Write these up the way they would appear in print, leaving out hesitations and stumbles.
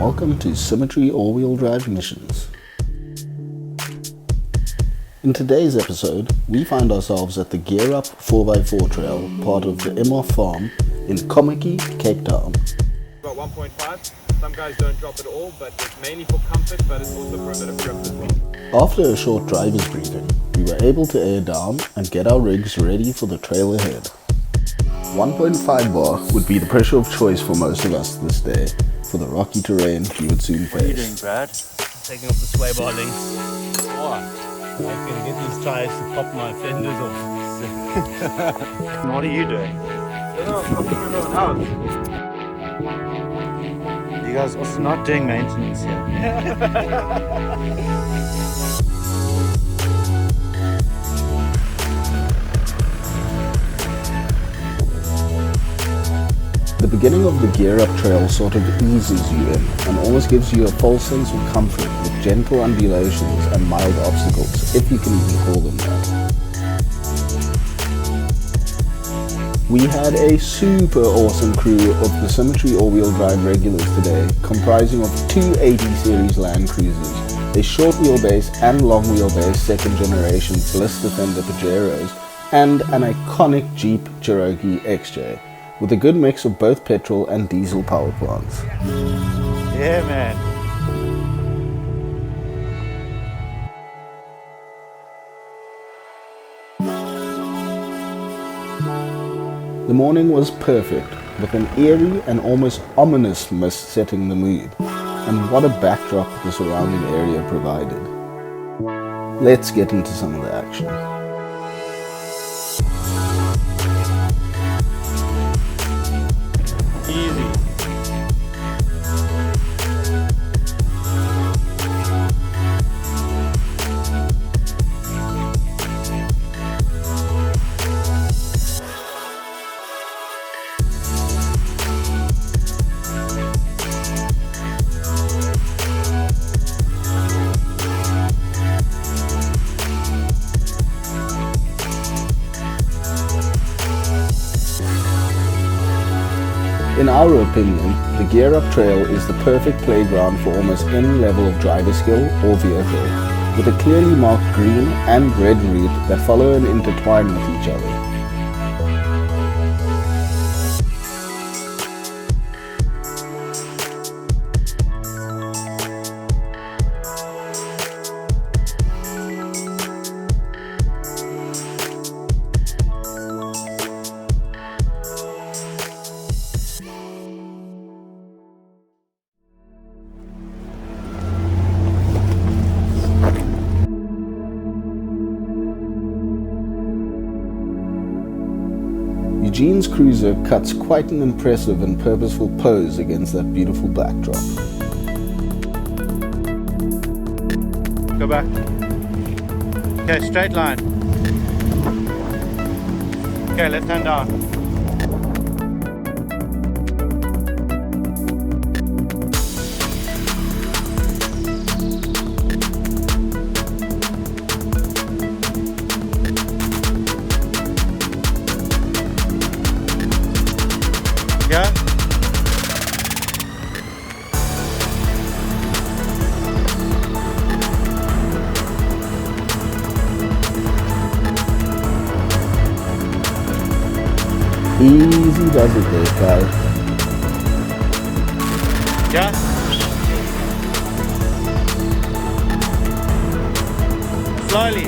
welcome to Symmetry all-wheel drive missions. In today's episode, we find ourselves at the GEARUP 4x4 trail, part of the Imhoff Farm in Kommetjie, Cape Town. Got 1.5. Some guys don't drop at all, but it's mainly for comfort, but it's also for a bit of grip as well. After a short driver's briefing, we were able to air down and get our rigs ready for the trail ahead. 1.5 bar would be the pressure of choice for most of us this day, for the rocky terrain we would soon face. What are you doing, Brad? Taking off the sway bar links. Why? I'm going to get these tires to pop my fenders off. What are you doing? You guys also not doing maintenance here. The beginning of the GEARUP trail sort of eases you in and almost gives you a false sense of comfort with gentle undulations and mild obstacles, if you can even call them that. We had a super awesome crew of the Symmetry all-wheel drive regulars today, comprising of two 80 series Land Cruisers, a short wheelbase and long wheelbase second generation blister fender Pajeros, and an iconic Jeep Cherokee XJ, with a good mix of both petrol and diesel power plants. Yeah, man. The morning was perfect, with an eerie and almost ominous mist setting the mood, and what a backdrop the surrounding area provided. Let's get into some of the action. Easy. In our opinion, the GEARUP trail is the perfect playground for almost any level of driver skill or vehicle, with a clearly marked green and red route that follow and intertwine with each other. Eugene's cruiser cuts quite an impressive and purposeful pose against that beautiful backdrop. Go back. Okay, straight line. Okay, left hand down. Yeah. Easy does it there, guys. Yeah. Slowly.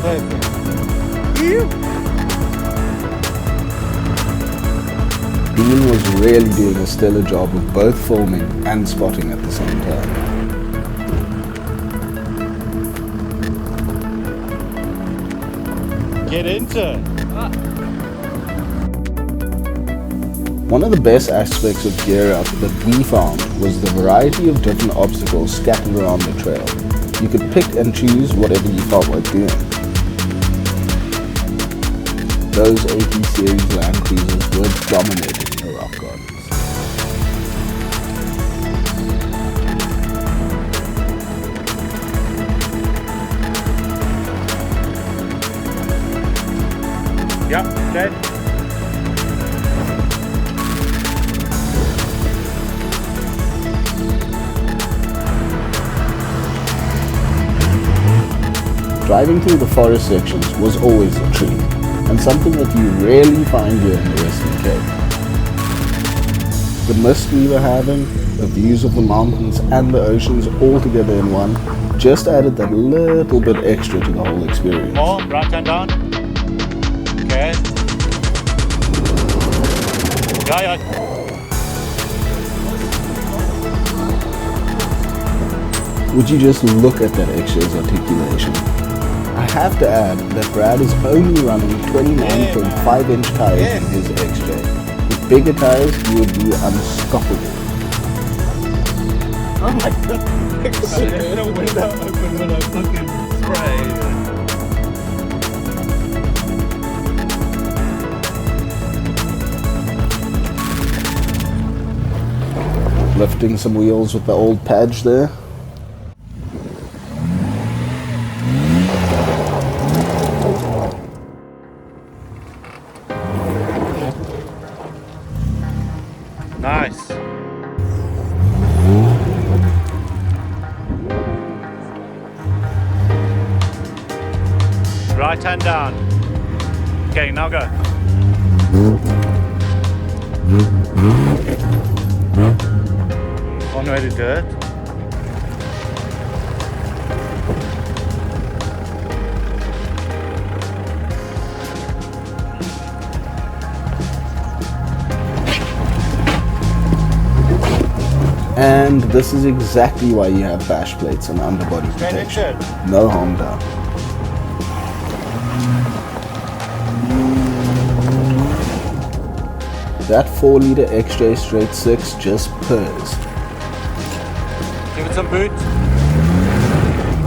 Perfect. Dean was really doing a stellar job of both filming and spotting at the same time. Get into it. One of the best aspects of GEARUP that we found was the variety of different obstacles scattered around the trail. You could pick and choose whatever you felt like doing. Those 80 series Land Cruisers were dominating the rock gardens. Yeah, okay. Driving through the forest sections was always a treat, and something that you rarely find here in the Western Cape. The mist we were having, the views of the mountains and the oceans all together in one, just added that little bit extra to the whole experience. More, right hand down. Okay. Yeah. Would you just look at that XJ's articulation? I have to add that Brad is only running 29.5-inch tires in his XJ. With bigger tires, he would be unstoppable. Oh my god! The window open when I fucking spray. Lifting some wheels with the old Paj there. Nice. Right hand down. Okay, now go. One way to do it. And this is exactly why you have bash plates and underbody protection. No harm done. That 4-liter XJ straight 6 just purrs. Give it some boot.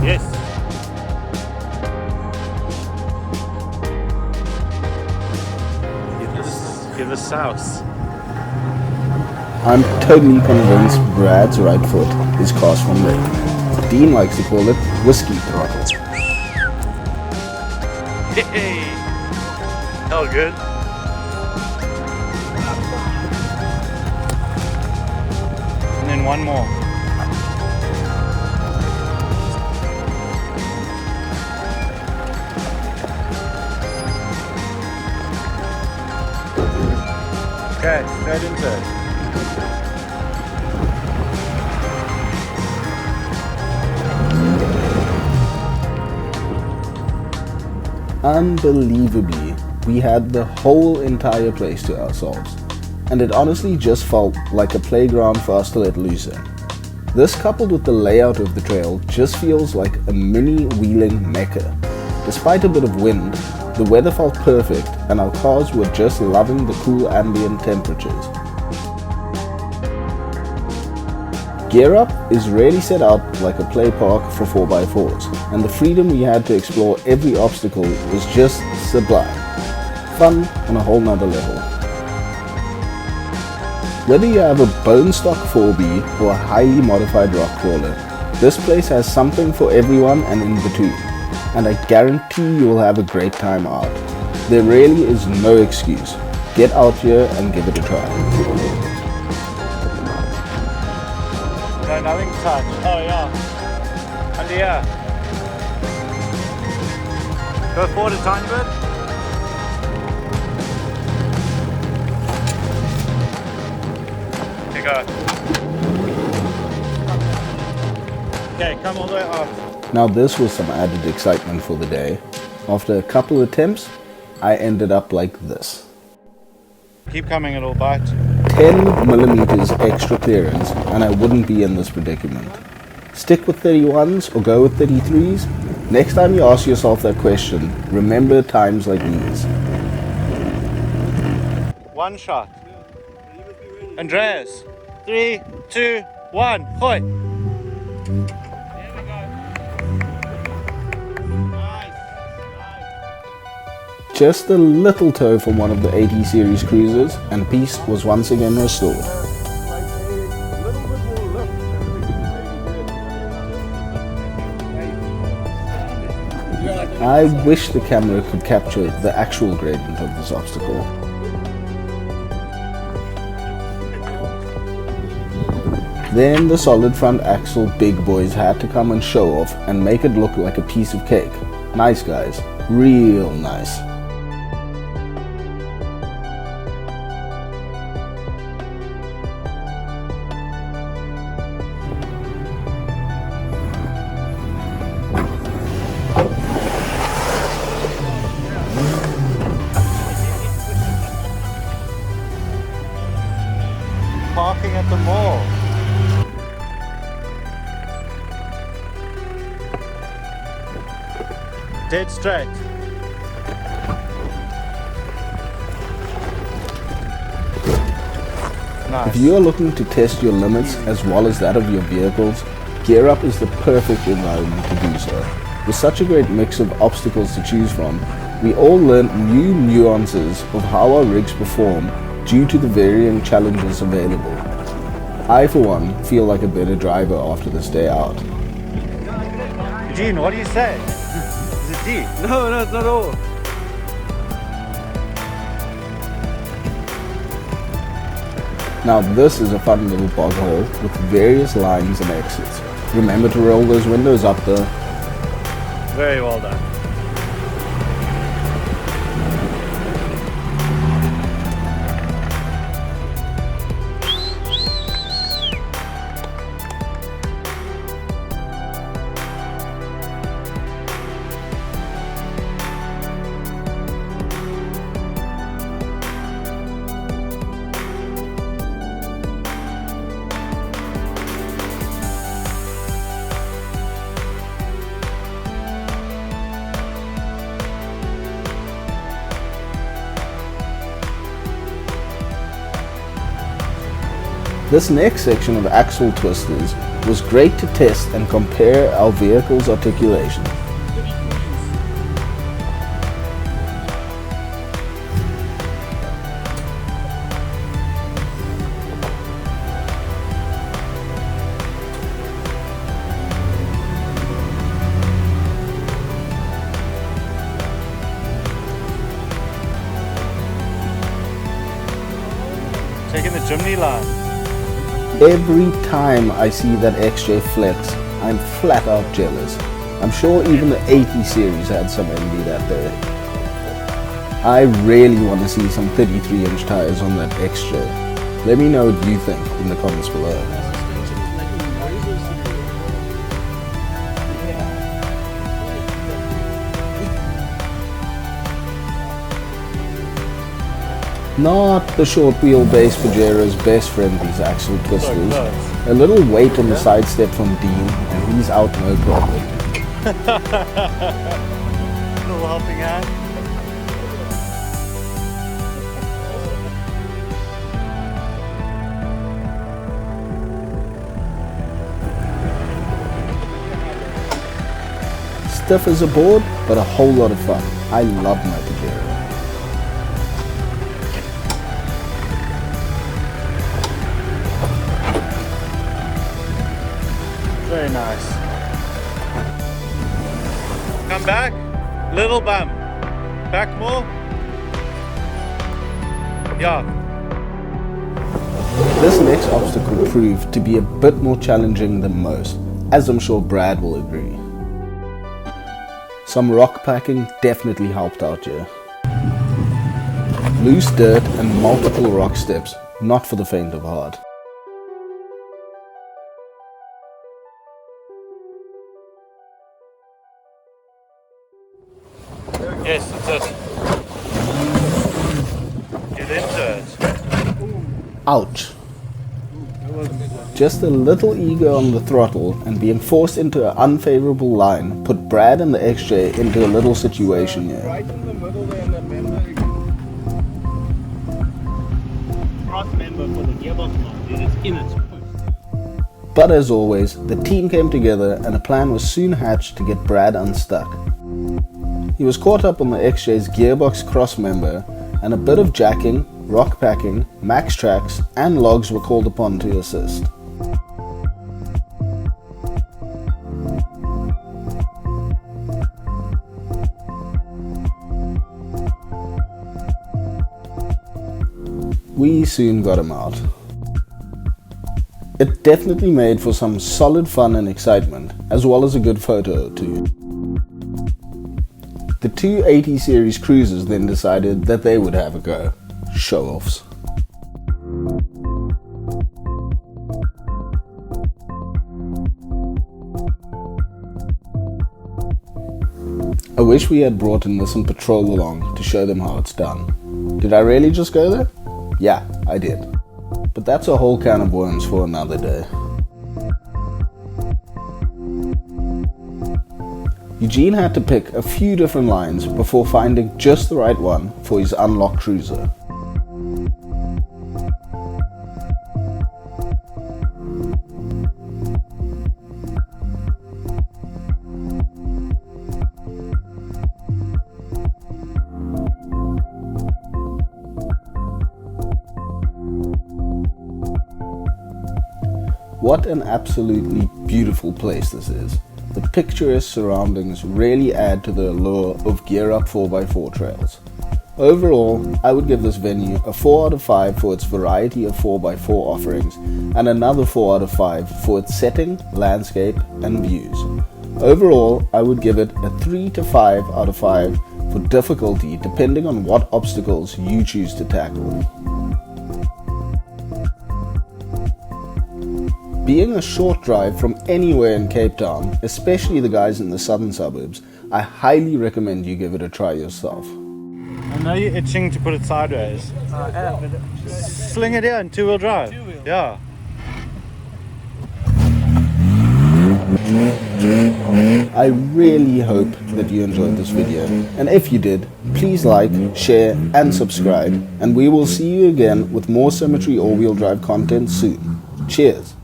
Yes. Give the sauce. I'm totally convinced Brad's right foot is cast from red. Dean likes to call it whiskey throttle. Hey! Oh, good. And then one more. Okay, straight into it. Unbelievably, we had the whole entire place to ourselves, and it honestly just felt like a playground for us to let loose in. This, coupled with the layout of the trail, just feels like a mini wheeling mecca. Despite a bit of wind, the weather felt perfect and our cars were just loving the cool ambient temperatures. GEARUP is really set out like a play park for 4x4s, and the freedom we had to explore every obstacle was just sublime. Fun on a whole nother level. Whether you have a bone stock 4B or a highly modified rock crawler, this place has something for everyone and in between, and I guarantee you will have a great time out. There really is no excuse. Get out here and give it a try. No, nothing to touch. Oh yeah. Under here. Go forward a tiny bit. Here you go. Okay, come all the way up. Now this was some added excitement for the day. After a couple attempts, I ended up like this. Keep coming, it'll bite. 10mm extra clearance and I wouldn't be in this predicament. Stick with 31s or go with 33s? Next time you ask yourself that question, remember times like these. One shot. Andreas. 3, 2, 1, hoi. Just a little tow from one of the 80 series cruisers and peace was once again restored. I wish the camera could capture the actual gradient of this obstacle. Then the solid front axle big boys had to come and show off and make it look like a piece of cake. Nice guys, real nice. Parking at the mall. Dead straight. Nice. If you are looking to test your limits as well as that of your vehicles, GEARUP is the perfect environment to do so. With such a great mix of obstacles to choose from, we all learn new nuances of how our rigs perform due to the varying challenges available. I, for one, feel like a better driver after this day out. Eugene, what do you say? Is it D? No, it's not all. Now this is a fun little bog hole with various lines and exits. Remember to roll those windows up though. Very well done. This next section of axle twisters was great to test and compare our vehicle's articulation. Taking the chimney line. Every time I see that XJ flex, I'm flat out jealous. I'm sure even the 80 series had some envy that day. I really want to see some 33-inch tires on that XJ. Let me know what you think in the comments below. Not the short wheelbase Pajero's best friend, these axle twisters. A little weight on the side step from Dean and he's out no problem. Little helping hand. Stiff as a board, but a whole lot of fun. I love my Pajero. Very nice. Come back. Little bump. Back more. Yeah. This next obstacle proved to be a bit more challenging than most, as I'm sure Brad will agree. Some rock packing definitely helped out here. Loose dirt and multiple rock steps, not for the faint of heart. Yes, that's it. Get into it. Ouch. Just a little ego on the throttle and being forced into an unfavorable line put Brad and the XJ into a little situation here. Right in the middle there, that member. Cross member for the gearbox mount, it is in its push. But as always, the team came together and a plan was soon hatched to get Brad unstuck. He was caught up on the XJ's gearbox cross member, and a bit of jacking, rock packing, max tracks, and logs were called upon to assist. We soon got him out. It definitely made for some solid fun and excitement, as well as a good photo or two. The two 80 series cruisers then decided that they would have a go. Show-offs. I wish we had brought a Nissan Petrol along to show them how it's done. Did I really just go there? Yeah, I did. But that's a whole can of worms for another day. Eugene had to pick a few different lines before finding just the right one for his unlocked cruiser. What an absolutely beautiful place this is. The picturesque surroundings really add to the allure of GEARUP 4x4 trails. Overall, I would give this venue a 4 out of 5 for its variety of 4x4 offerings and another 4 out of 5 for its setting, landscape and views. Overall, I would give it a 3 to 5 out of 5 for difficulty depending on what obstacles you choose to tackle. Being a short drive from anywhere in Cape Town, especially the guys in the southern suburbs, I highly recommend you give it a try yourself. I know you're itching to put it sideways. Sling it here in two-wheel drive. Yeah. I really hope that you enjoyed this video, and if you did, please like, share and subscribe, and we will see you again with more Symmetry all-wheel drive content soon. Cheers!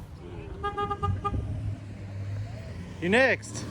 You next.